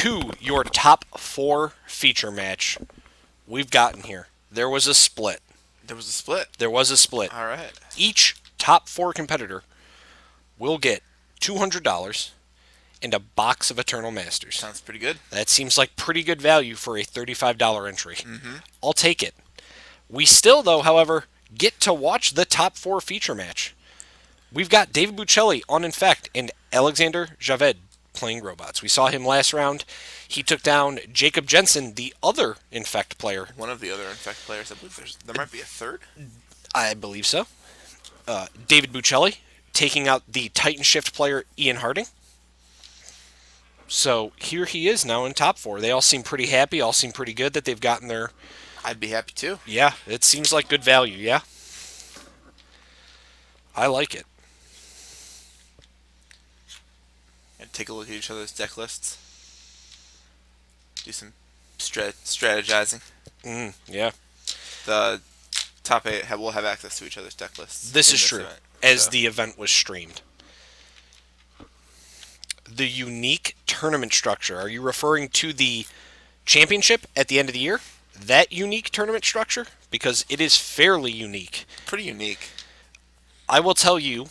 to your top 4 feature match we've gotten here. There was a split. There was a split. There was a split. All right. Each top 4 competitor will get $200 and a box of Eternal Masters. Sounds pretty good. That seems like pretty good value for a $35 entry. I'll take it. We still, though, however, get to watch the top 4 feature match. We've got David Buccelli on Infect and Alexander Javed playing robots. We saw him last round. He took down Jacob Jensen, the other Infect player. One of the other Infect players. I believe there might be a third. I believe so. David Buccelli taking out the Titan Shift player Ian Harding. So here he is now in top 4. They all seem pretty happy, all seem pretty good that they've gotten their... I'd be happy too. Yeah, it seems like good value, yeah? I like it. And take a look at each other's deck lists. Do some strategizing. Yeah. The top 8 will have access to each other's deck lists. This is true, event, as the event was streamed. The unique tournament structure. Are you referring to the championship at the end of the year? That unique tournament structure? Because it is fairly unique. Pretty unique. I will tell you,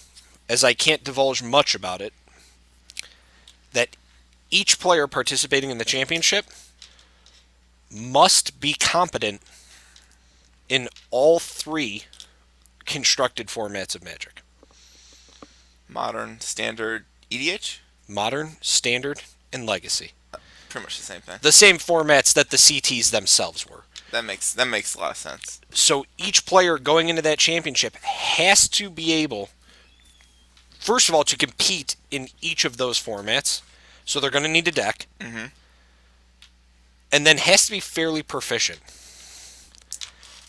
as I can't divulge much about it, that each player participating in the championship must be competent in all 3 constructed formats of Magic. Modern, standard, EDH? Modern, Standard, and Legacy. Pretty much the same thing. The same formats that the CTs themselves were. That makes a lot of sense. So each player going into that championship has to be able, first of all, to compete in each of those formats. So they're going to need a deck. And then has to be fairly proficient.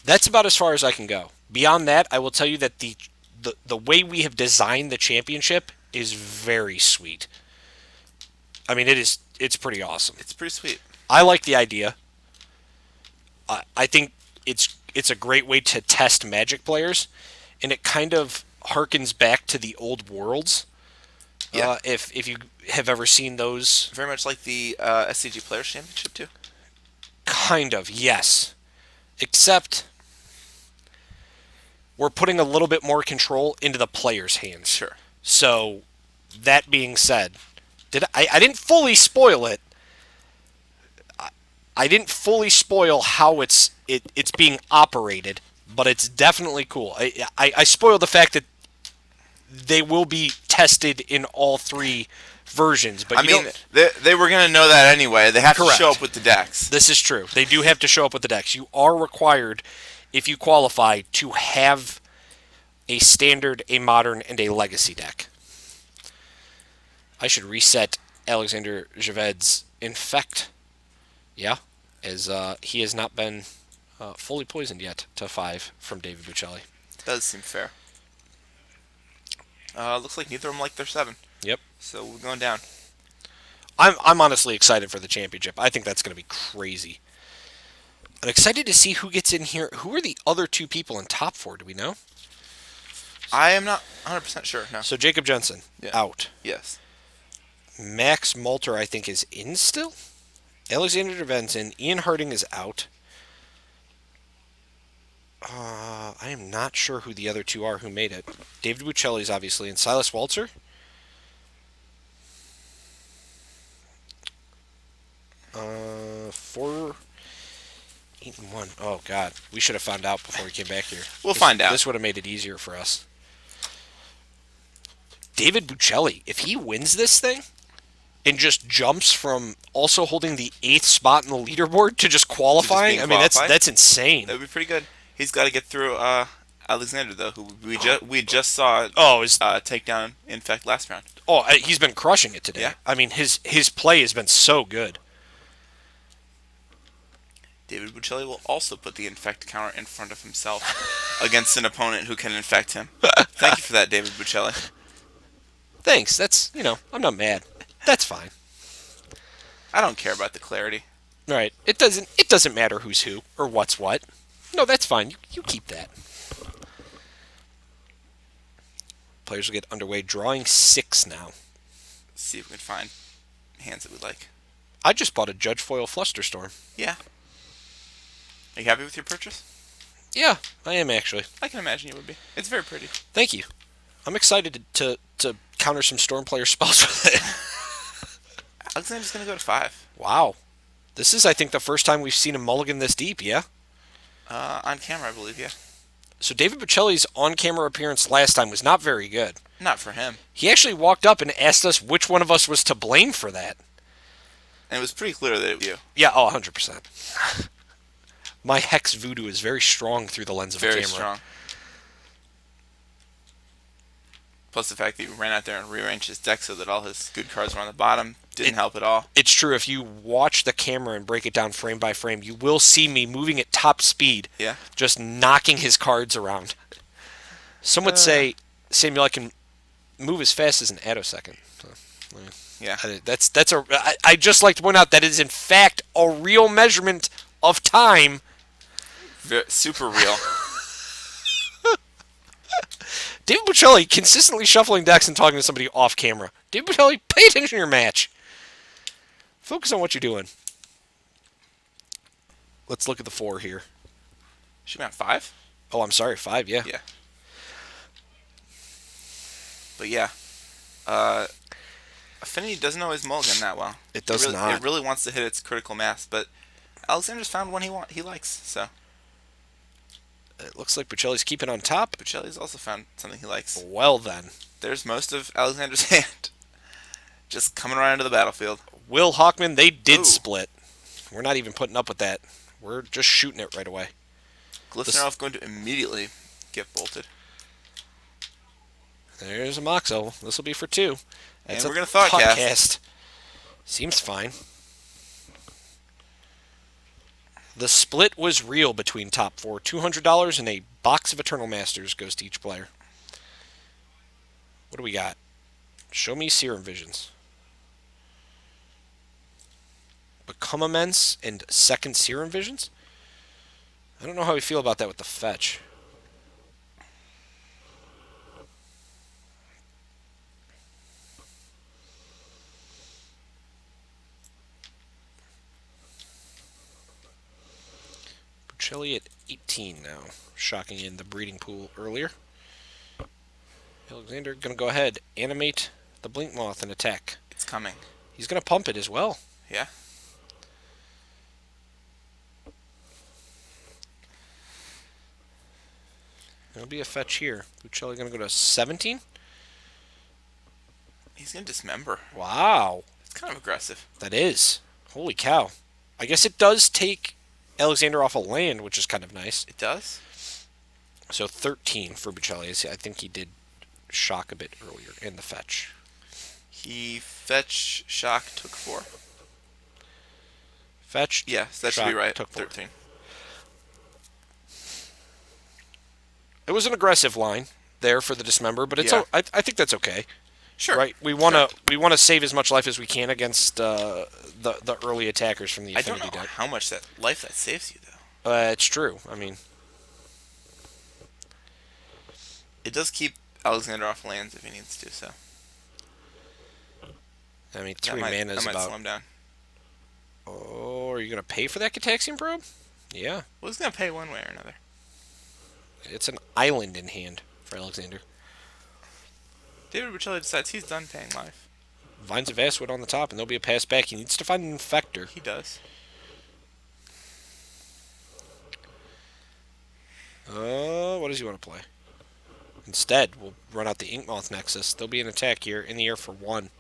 That's about as far as I can go. Beyond that, I will tell you that the way we have designed the championship is very sweet. I mean, it's pretty awesome. It's pretty sweet. I like the idea. I think it's a great way to test Magic players, and it kind of harkens back to the old Worlds. Yeah. If you have ever seen those. Very much like the SCG Players Championship too. Kind of, yes. Except we're putting a little bit more control into the players' hands. Sure. So, that being said, I didn't fully spoil it. I didn't fully spoil how it's being operated, but it's definitely cool. I spoiled the fact that they will be tested in all 3 versions. But they were going to know that anyway. They have Correct. to show up with the decks. This is true. They do have to show up with the decks. You are required, if you qualify, to have a standard, a modern, and a legacy deck. I should reset Alexander Javed's Infect. Yeah, as he has not been fully poisoned yet to 5 from David Buccelli. Does seem fair. Looks like neither of them like their 7. Yep. So we're going down. I'm honestly excited for the championship. I think that's going to be crazy. I'm excited to see who gets in here. Who are the other 2 people in top 4? Do we know? I am not 100% sure. No. So Jacob Jensen, out. Yes. Max Malter, I think, is in still. Alexander Dervenson, Ian Harding is out. I am not sure who the other 2 are who made it. David Buccelli is obviously in. Silas Walzer? 4-8-1. Oh, God. We should have found out before we came back here. We'll find out. This would have made it easier for us. David Buccelli, if he wins this thing and just jumps from also holding the 8th spot in the leaderboard to just qualifying, I mean, that's insane. That would be pretty good. He's got to get through Alexander, though, who we just saw take down Infect last round. Oh, he's been crushing it today. Yeah. I mean, his play has been so good. David Buccelli will also put the Infect counter in front of himself against an opponent who can infect him. Thank you for that, David Buccelli. Thanks. That's, I'm not mad. That's fine. I don't care about the clarity. Right. It doesn't matter who's who or what's what. No, that's fine. You keep that. Players will get underway. Drawing 6 now. Let's see if we can find hands that we like. I just bought a Judge Foil Flusterstorm. Yeah. Are you happy with your purchase? Yeah, I am actually. I can imagine you would be. It's very pretty. Thank you. I'm excited to counter some Storm player spells with it. Alexander's going to go to 5. Wow. This is, I think, the first time we've seen a mulligan this deep, yeah? On camera, I believe, yeah. So David Buccelli's on-camera appearance last time was not very good. Not for him. He actually walked up and asked us which one of us was to blame for that. And it was pretty clear that it was you. Yeah, 100%. My hex voodoo is very strong through the lens of a camera. Very strong. Plus the fact that he ran out there and rearranged his deck so that all his good cards were on the bottom didn't help at all. It's true. If you watch the camera and break it down frame by frame, you will see me moving at top speed, just knocking his cards around. Some would say, Samuel, I can move as fast as an attosecond. So, yeah. I just like to point out that is in fact a real measurement of time. Super real. David Buccelli consistently shuffling decks and talking to somebody off camera. David Buccelli, pay attention to your match. Focus on what you're doing. Let's look at the 4 here. Should be on 5? Oh, I'm sorry, 5, yeah. Yeah. But yeah. Affinity doesn't always mulligan that well. It does not. It really wants to hit its critical mass, but Alexander's found one he likes, so. It looks like Buccelli's keeping on top. Buccelli's also found something he likes. Well then. There's most of Alexander's hand. Just coming right into the battlefield. Will Hawkman, they did split. We're not even putting up with that. We're just shooting it right away. Glyphnarov going to immediately get bolted. There's a Moxo. This will be for 2. And we're going to Thoughtcast. Seems fine. The split was real between top 4. $200 and a box of Eternal Masters goes to each player. What do we got? Show me Serum Visions. Become Immense and second Serum Visions? I don't know how we feel about that with the fetch. Buccelli at 18 now. Shocking in the breeding pool earlier. Alexander going to go ahead, animate the Blink Moth and attack. It's coming. He's going to pump it as well. Yeah. There'll be a fetch here. Buccelli going to go to 17? He's going to dismember. Wow. It's kind of aggressive. That is. Holy cow. I guess it does take Alexander off a land, which is kind of nice. It does? So 13 for Buccelli. I think he did shock a bit earlier in the fetch. He fetch, shock, took 4. Fetch. Yeah, that should be right. Took 4. 13. It was an aggressive line there for the dismember, but it's I think that's okay. Sure. Right. We want to save as much life as we can against the early attackers from the Affinity deck. I don't know deck. how much life that saves you though. It's true. I mean, it does keep Alexander off lands if he needs to. So. I mean, 3 mana is that might about. slow him down. Oh, are you gonna pay for that Cataxian Probe? Yeah. Well, he's gonna pay one way or another. It's an island in hand for Alexander. David Buccelli decides he's done paying life. Vines of Ashwood on the top, and there'll be a pass back. He needs to find an Infector. He does. What does he want to play? Instead, we'll run out the Inkmoth Nexus. There'll be an attack here in the air for 1.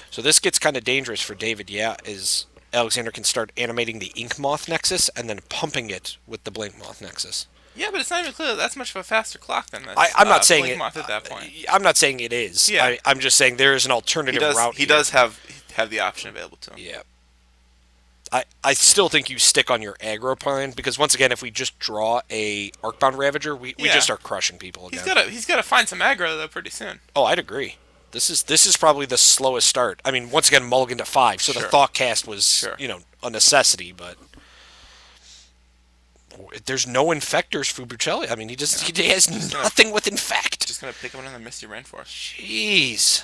So this gets kind of dangerous for David, is Alexander can start animating the Inkmoth Nexus and then pumping it with the Blinkmoth Nexus. Yeah, but it's not even clear that that's much of a faster clock than this. I'm not saying it. Blinkmoth at that point. I'm not saying it is. Yeah. I'm just saying there is an alternative route. He does have the option available to him. Yeah. I still think you stick on your aggro plan because once again, if we just draw a Arcbound Ravager, we just start crushing people again. He's got to find some aggro though pretty soon. Oh, I'd agree. This is probably the slowest start. I mean, once again, mulligan to 5, so the thought cast was a necessity, but there's no infectors for Buccelli. I mean, he has nothing with infect. Just gonna pick him in the Misty Rainforest. Jeez.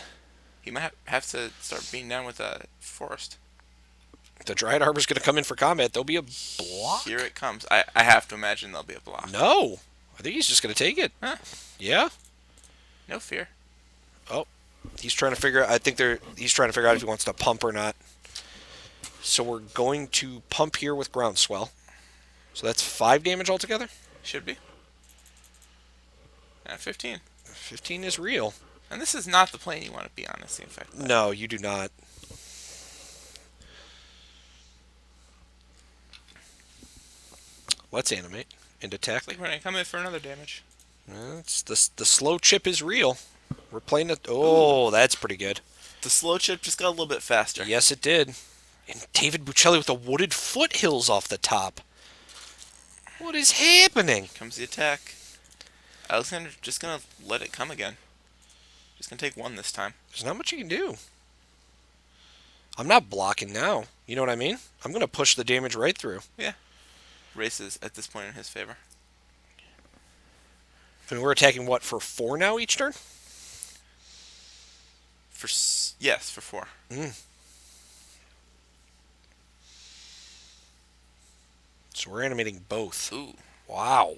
He might have to start beating down with a forest. The Dryad Arbor's going to come in for combat. There'll be a block? Here it comes. I have to imagine there'll be a block. No. I think he's just going to take it. Huh? Yeah? No fear. Oh. He's trying to figure out... he's trying to figure out if he wants to pump or not. So we're going to pump here with Groundswell. So that's 5 damage altogether? Should be. And 15. 15 is real. And this is not the plane you want to be on, in fact. No, you do not. Let's animate and attack. It's like we're going to come in for another damage. It's the slow chip is real. We're playing it. Oh, that's pretty good. The slow chip just got a little bit faster. Yes, it did. And David Buccelli with the wooded foothills off the top. What is happening? Comes the attack. Alexander just going to let it come again. Just going to take 1 this time. There's not much you can do. I'm not blocking now. You know what I mean? I'm going to push the damage right through. Yeah. Races at this point in his favor. I mean, we're attacking what, for 4 now each turn? Yes, for 4. So we're animating both. Ooh. Wow.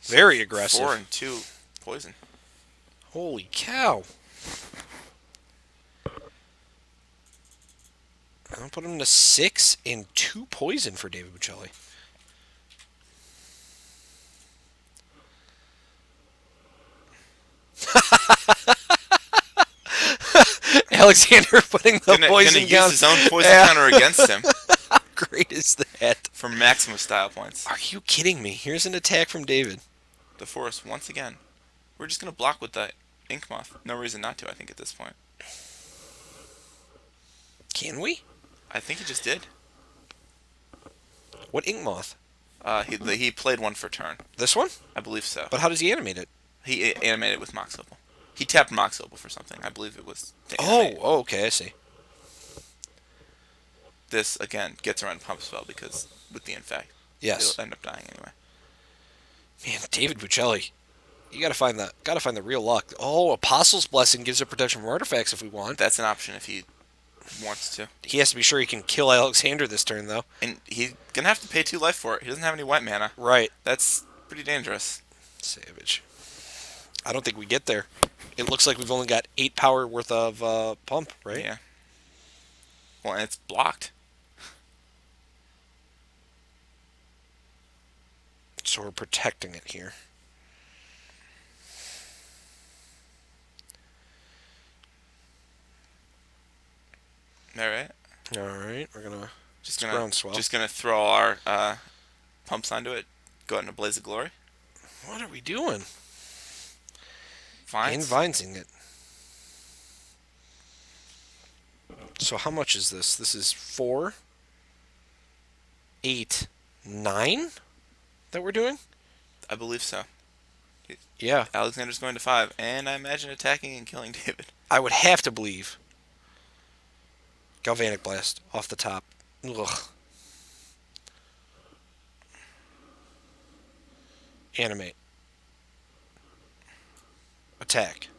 Very aggressive. 4 and 2 poison. Holy cow. I'll put him to 6 and 2 poison for David Buccelli. Alexander putting the poison gonna down. use his own poison counter against him. How great is that? For maximum style points. Are you kidding me? Here's an attack from David. The forest once again. We're just gonna block with the ink moth. No reason not to, I think, at this point. Can we? I think he just did. What ink moth? He played 1 for turn. This one? I believe so. But how does he animate it? He animated with Mox Opal. He tapped Mox Opal for something. I believe it was to animate. Oh, okay, I see. This, again, gets around pump spell because with the Infect, Yes. he'll end up dying anyway. Man, David Buccelli. You gotta find the real luck. Oh, Apostle's Blessing gives a protection from artifacts if we want. That's an option if he wants to. He has to be sure he can kill Alexander this turn, though. And he's gonna have to pay 2 life for it. He doesn't have any white mana. Right. That's pretty dangerous. Savage. I don't think we get there. It looks like we've only got 8 power worth of pump, right? Yeah. Well, and it's blocked. So we're protecting it here. All right. All right, we're gonna Just gonna throw our pumps onto it. Go out in a blaze of glory. What are we doing? Vines. Invincing it. So how much is this? This is 4, 8, 9 that we're doing? I believe so. Yeah. Alexander's going to 5, and I imagine attacking and killing David. I would have to believe. Galvanic Blast off the top. Ugh. Animate. Attack.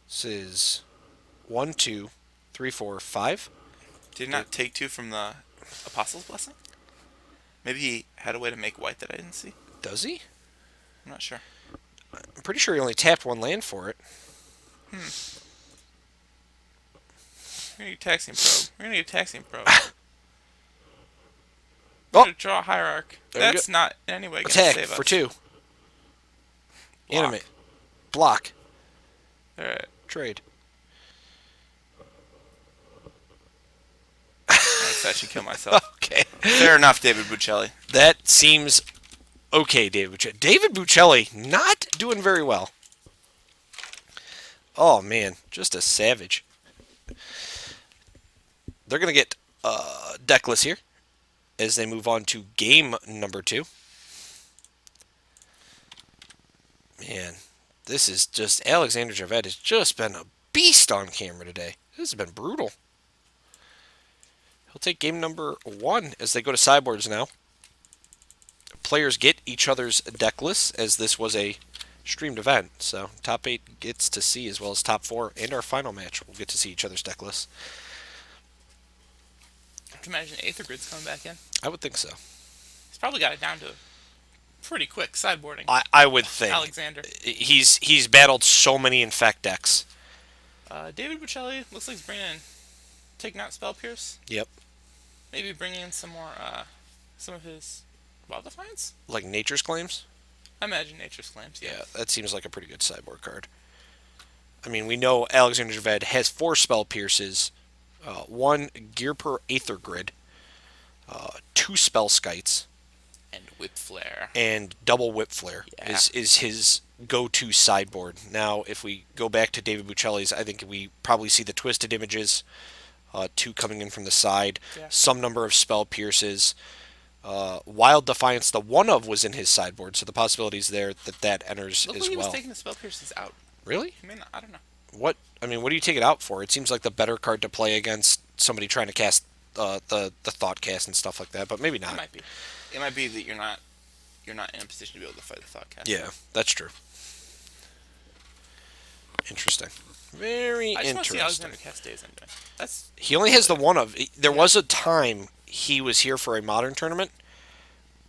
This is 1, 2, 3, 4, 5. Did he not take 2 from the Apostle's Blessing? Maybe he had a way to make white that I didn't see. Does he? I'm not sure. I'm pretty sure he only tapped 1 land for it. We're gonna get Taxium Probe. We're gonna get Taxium Probe. Oh! We're gonna draw a Hierarch. That's not in any way gonna Attack save us. for 2. Block. Animate. Block. Alright. Trade. I thought you kill myself. Okay. Fair enough, David Buccelli. That seems okay, David Buccelli. David Buccelli not doing very well. Oh, man. Just a savage. They're going to get deckless here as they move on to game number 2. Man, this is just... Alexander Javed has just been a beast on camera today. This has been brutal. He'll take game number 1 as they go to sideboards now. Players get each other's deckless, as this was a streamed event. So top 8 gets to see, as well as top 4 and our final match. We'll get to see each other's deck lists. I can imagine Aether Grid's coming back in. I would think so. He's probably got it down to pretty quick sideboarding. I would think. Alexander. He's battled so many Infect decks. David Buccelli looks like he's bringing in, taking out Spell Pierce. Yep. Maybe bringing in some more, some of his Wild Defiance? Like Nature's Claims? I imagine Nature's Claims, yeah. Yeah, that seems like a pretty good sideboard card. I mean, we know Alexander Javed has 4 Spell Pierces, 1 Gear per Aether Grid, 2 Spell Skites, And Whip Flare. and double Whip Flare Yeah. is his go-to sideboard. Now, if we go back to David Buccelli's, I think we probably see the Twisted Images, 2 coming in from the side, Yeah. some number of Spell Pierces. Wild Defiance, the one of was in his sideboard, so the possibilities there that enters Looked as like he was well. taking the Spell Pierces out. Really? I mean, I don't know. What do you take it out for? It seems like the better card to play against somebody trying to cast the thought cast and stuff like that, but maybe not. It might be. It might be that you're not in a position to be able to fight the thought cast. Yeah, that's true. Interesting. Very I just want to see interesting. Alexander Castays in doing. That's He only has the one of. There was a time he was here for a modern tournament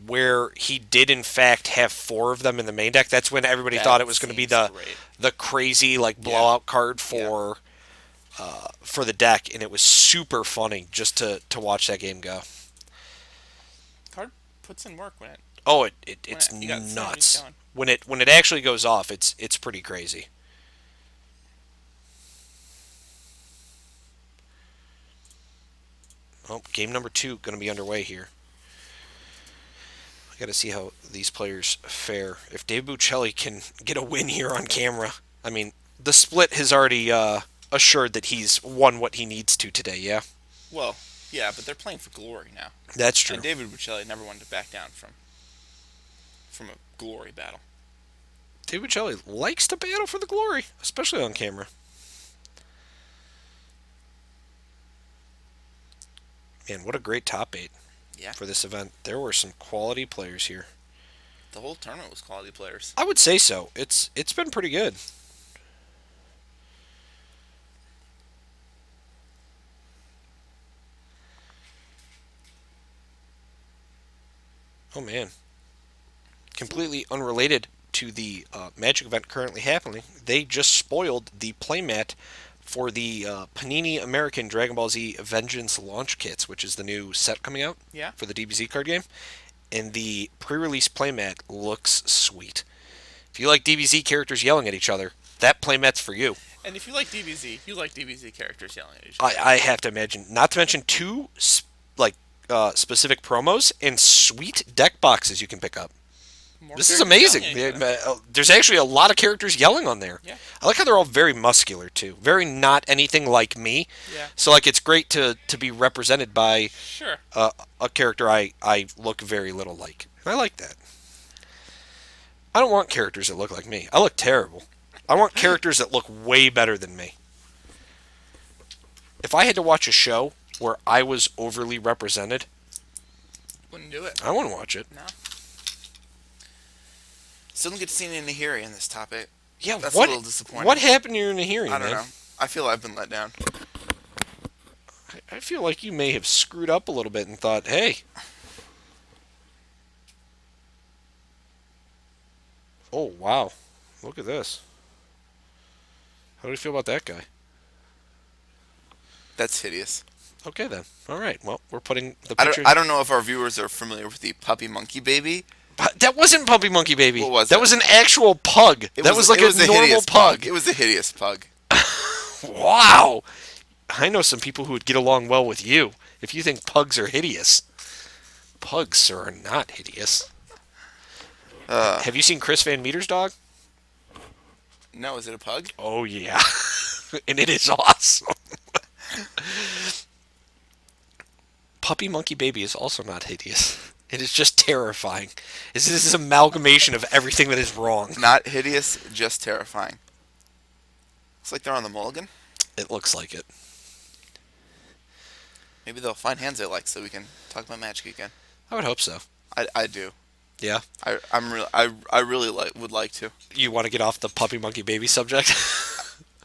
where he did in fact have 4 of them in the main deck. That's when everybody That thought it was going to be seems the great. the crazy like blowout card for the deck, and it was super funny just to watch that game go. card puts in work when it. Oh, it's you got nuts. going. When it actually goes off, it's pretty crazy. Oh, game number 2 going to be underway here. I got to see how these players fare. If Dave Buccelli can get a win here on camera, I mean, the split has already assured that he's won what he needs to today. Yeah, Well, yeah, but they're playing for glory now. that's true. And David Buccelli never wanted to back down from a glory battle. Dave Buccelli likes to battle for the glory, especially on camera. Man, what a great top 8 Yeah. for this event. There were some quality players here. The whole tournament was quality players. I would say so. It's been pretty good. Oh man. Completely unrelated to the Magic event currently happening, they just spoiled the playmat for the Panini American Dragon Ball Z Vengeance launch kits, which is the new set coming out Yeah. for the DBZ card game. And the pre-release playmat looks sweet. If you like DBZ characters yelling at each other, that playmat's for you. And if you like DBZ, you like DBZ characters yelling at each other. I have to imagine, not to mention 2 specific promos and sweet deck boxes you can pick up. More This is characters amazing. yelling at each other. There's actually a lot of characters yelling on there. Yeah. I like how they're all very muscular too. Very not anything like me. Yeah. So like it's great to be represented by Sure. a character I look very little like. And I like that. I don't want characters that look like me. I look terrible. I want characters that look way better than me. If I had to watch a show where I was overly represented, Wouldn't do it. I wouldn't watch it. No. Still don't get to see any Nahiri in this top 8. Yeah, That's what, a little disappointing. What happened to your Nahiri, I don't man? know. I feel I've been let down. I feel like you may have screwed up a little bit and thought, hey. Oh, wow. Look at this. How do you feel about that guy? That's hideous. Okay, then. All right. Well, we're putting the I picture... don't, I don't know if our viewers are familiar with the puppy monkey baby. That wasn't Puppy Monkey Baby. What was that it? was an actual pug. That was like it was a normal hideous pug. It was a hideous pug. Wow. I know some people who would get along well with you if you think pugs are hideous. Pugs, sir, are not hideous. Have you seen Chris Van Meter's dog? No, is it a pug? Oh, yeah. And it is awesome. Puppy Monkey Baby is also not hideous. It is just terrifying. This is an amalgamation of everything that is wrong. Not hideous, just terrifying. Looks like they're on the mulligan. It looks like it. Maybe they'll find hands they like so we can talk about Magic again. I would hope so. I do. Yeah. I really would like to. You want to get off the puppy monkey baby subject?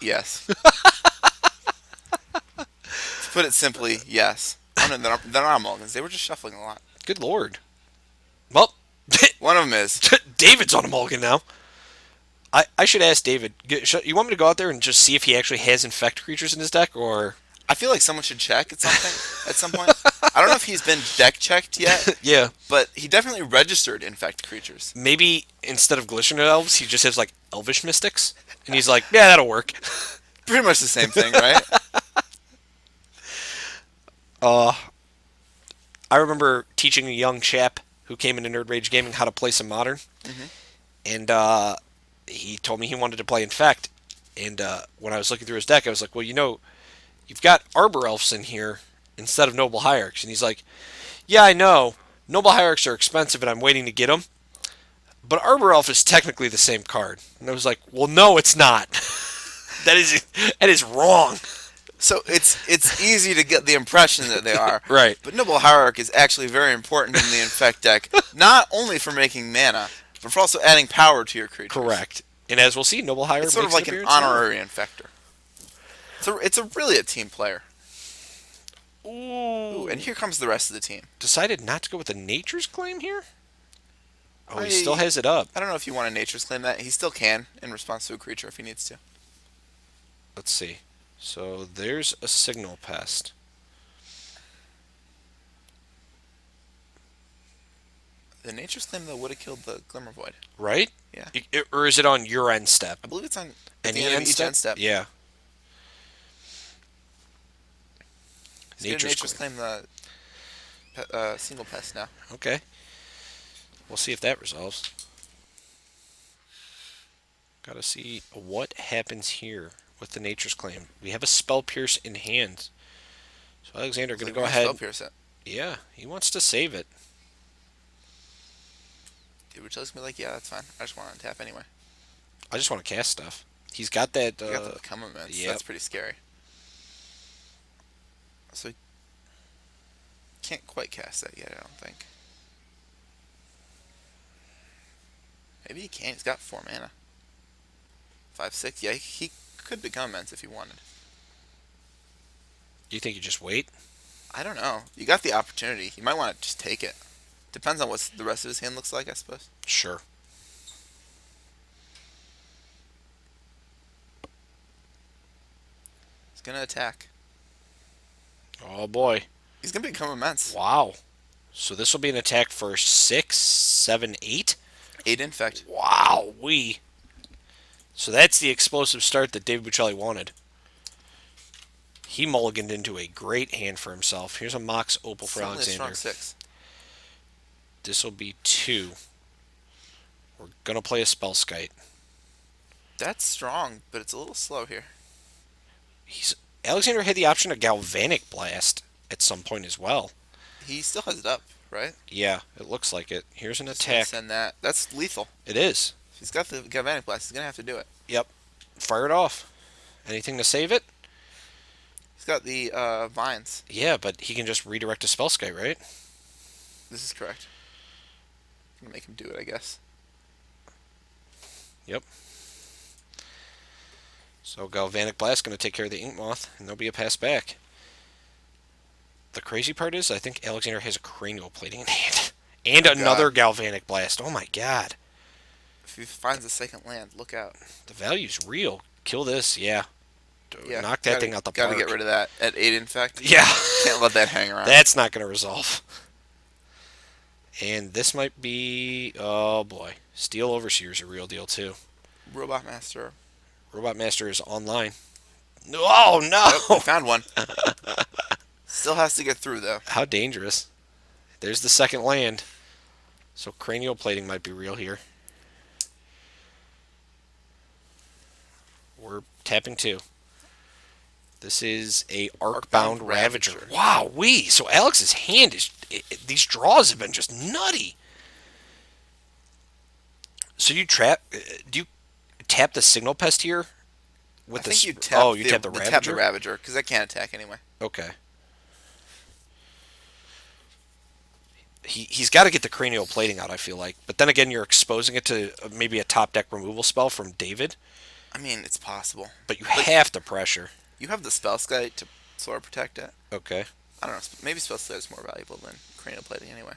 Yes. To put it simply, yes. Oh no, they're not mulligans. They were just shuffling a lot. Good lord. Well, One of them is. David's on a mulligan now. I should ask David. You want me to go out there and just see if he actually has infect creatures in his deck, or I feel like someone should check at some point. I don't know if he's been deck checked yet, yeah, but he definitely registered infect creatures. maybe instead of glistener elves, he just has like elvish mystics, and he's like, yeah, that'll work. Pretty much the same thing, right? Uh, I remember teaching a young chap who came into Nerd Rage Gaming how to play some modern, and he told me he wanted to play infect. And when I was looking through his deck, I was like, well, you've got Arbor Elves in here instead of Noble Hierarchs. And he's like, yeah, I know. Noble Hierarchs are expensive and I'm waiting to get them. But Arbor Elf is technically the same card. And I was like, well, no, it's not. that is wrong. So it's easy to get the impression that they are. Right. But Noble Hierarch is actually very important in the infect deck, not only for making mana, but for also adding power to your creatures. Correct. And as we'll see, Noble Hierarch It's sort of makes like an appearance here. honorary infector. It's really a team player. Ooh. Ooh, and here comes the rest of the team. Decided not to go with the Nature's Claim here? Oh, he I- still has it up. I don't know if you want a Nature's Claim that. He still can in response to a creature if he needs to. Let's see. So there's a Signal Pest. The Nature's Claim, though, would have killed the Glimmer Void. Right? Yeah. Or is it on your end step? I believe it's on at Any the end of end each step? end step. Yeah. He's gonna Nature's Claim the single pest now. Okay. We'll see if that resolves. Gotta see what happens here with the Nature's Claim. We have a Spell Pierce in hand. So Alexander gonna go ahead. Spell Pierce it. Yeah, he wants to save it. Dude, which tells me like, yeah, that's fine. I just want to tap anyway. I just want to cast stuff. He's got that. You got the Become Immense. yep. That's pretty scary. So he can't quite cast that yet, I don't think. Maybe he can. He's got 4 mana. 5/6. Yeah, he could Become Immense if he wanted. Do you think you just wait? I don't know. You got the opportunity. You might want to just take it. Depends on what the rest of his hand looks like, I suppose. Sure. He's gonna attack. Oh boy. He's gonna Become Immense. Wow. So this will be an attack for 6, 7, 8? 8 Infect. Wow, So that's the explosive start that David Buccelli wanted. He mulliganed into a great hand for himself. Here's a Mox Opal for Certainly a Alexander. strong 6. This will be 2. We're going to play a Spellskite. That's strong, but it's a little slow here. Alexander had the option of Galvanic Blast at some point as well. He still has it up, right? Yeah, it looks like it. Here's an Just gonna attack. Send that. That's lethal. It is. If he's got the Galvanic Blast, he's gonna have to do it. Yep. Fire it off. Anything to save it? He's got the vines. Yeah, but he can just redirect a Spellskite, right? This is correct. I'm gonna make him do it, I guess. Yep. So Galvanic Blast going to take care of the Ink Moth, and there'll be a pass back. The crazy part is, I think Alexander has a Cranial Plating in hand. And another Galvanic Blast. Oh my god. If he finds a second land, look out. The value's real. Kill this, yeah. Yeah, Knock that thing out the park. Gotta get rid of that at 8 Infect. Yeah. Can't let that hang around. That's not going to resolve. And this might be... Oh boy. Steel Overseer's a real deal too. Robot Master. Robot Master is online. Oh no! Nope, I found one. Still has to get through though. How dangerous. There's the second land. So Cranial Plating might be real here. We're tapping 2. This is a Arcbound Ravager. Wow, so Alex's hand is... these draws have been just nutty. So you trap... do you tap the Signal Pest here? I think you tap oh, you tap the Ravager? Tap the Ravager, because I can't attack anyway. Okay. He's got to get the cranial plating out, I feel like. But then again, you're exposing it to maybe a top deck removal spell from David, I mean, it's possible. but you But have to pressure. you have the spell skite to sort of protect it. Okay. I don't know. Maybe spell skite is more valuable than cranial plating anyway.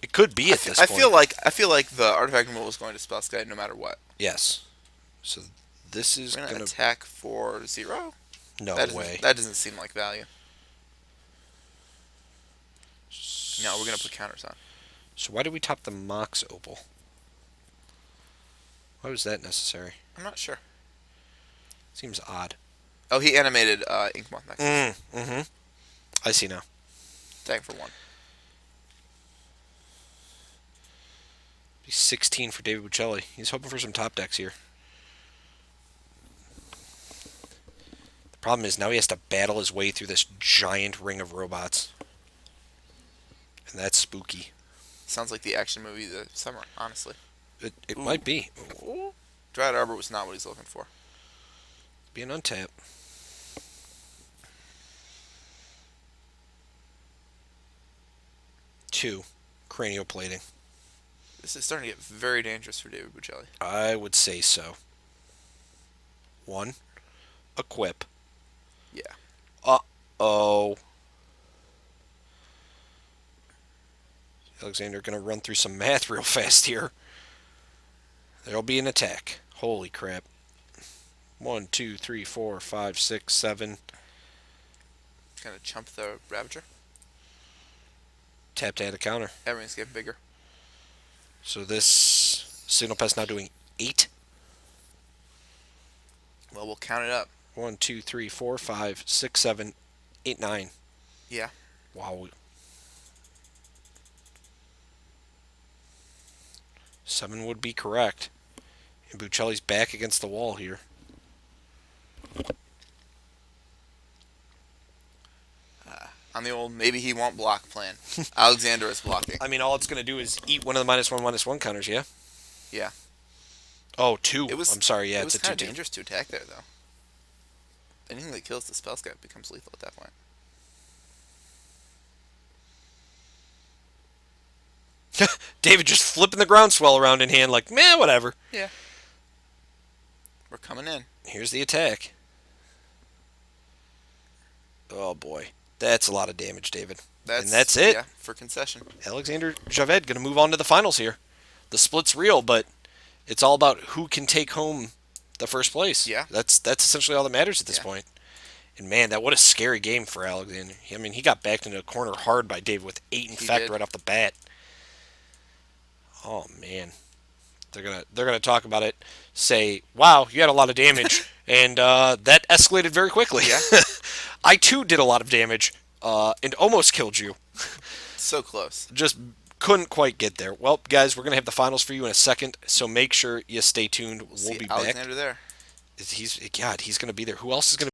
It could be at this I point. feel like the artifact removal is going to spell skite no matter what. Yes. So this is We're gonna going to... attack for 0. No That way. that doesn't seem like value. No, we're gonna put counters on. So why did we top the Mox Opal? Why was that necessary? I'm not sure. Seems odd. Oh, he animated Inkmoth next. Mm-hmm. I see now. Attack for 1. Be 16 for David Buccelli. He's hoping for some top decks here. The problem is now he has to battle his way through this giant ring of robots. And that's spooky. Sounds like the action movie of the summer, honestly. It Ooh. might be. Ooh. Dryad Arbor was not what he's looking for. Be an untap. Two. Cranial plating. This is starting to get very dangerous for David Buccelli. I would say so. 1. Equip. Yeah. Uh-oh. Alexander going to run through some math real fast here. There'll be an attack. Holy crap. 1, 2, 3, 4, 5, 6, 7. Gonna chump the Ravager. Tap to add a counter. Everything's getting bigger. So this Signal Pest now doing 8. Well, we'll count it up. 1, 2, 3, 4, 5, 6, 7, 8, 9. Yeah. Wow. 7 would be correct. And Buccelli's back against the wall here. On the old maybe he won't block plan. Alexander is blocking. I mean, all it's going to do is eat one of the -1/-1 counters, yeah? Yeah. Oh, 2. It was. I'm sorry, yeah, It it's was a kind 2-2. of dangerous to attack there, though. Anything that kills the spell skite becomes lethal at that point. David just flipping the groundswell around in hand like, meh, whatever. Yeah. We're coming in. Here's the attack. Oh, boy. That's a lot of damage, David. And that's it. Yeah, for concession. Alexander Javed going to move on to the finals here. The split's real, but it's all about who can take home the first place. Yeah. That's essentially all that matters at this Yeah. point. And man, that what a scary game for Alexander. I mean, he got backed into a corner hard by David with 8 Infect did. right off the bat. Oh man. They're gonna talk about it, say, wow, you had a lot of damage, and that escalated very quickly. Yeah. I too did a lot of damage, and almost killed you. So close. Just couldn't quite get there. Well, guys, we're gonna have the finals for you in a second, so make sure you stay tuned. We'll See be Alexander there. back. He's gonna be there. Who else is gonna